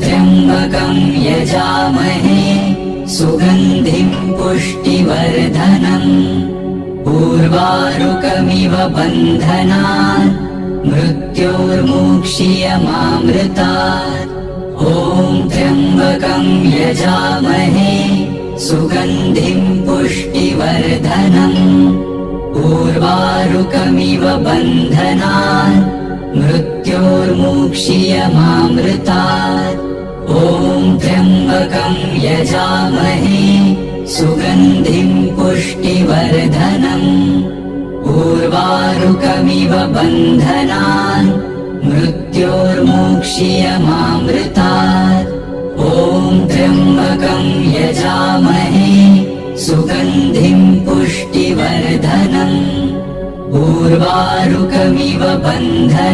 त्र्यम्बकं यजामहे सुगन्धिं पुष्टिवर्धनम् उर्वारुकमिव बन्धनान् मृत्योर्मुक्षीयमामृतात् ॐ त्र्यम्बकं यजामहे सुगन्धिं पुष्टिवर्धनम् उर्वारुकमिव बन्धनान् मृत्योर्मुक्षीयमामृतात् ॐ त्र्यम्बकं यजामहे सुगन्धिं पुष्टिवर्धनम् उर्वारुकमिव बन्धनान् मृत्योर्मुक्षीयमामृतात् ॐ त्र्यम्बकं यजामहे सुगन्धिं पुष्टिवर्धनम् उर्वारुकमिव बन्धनान्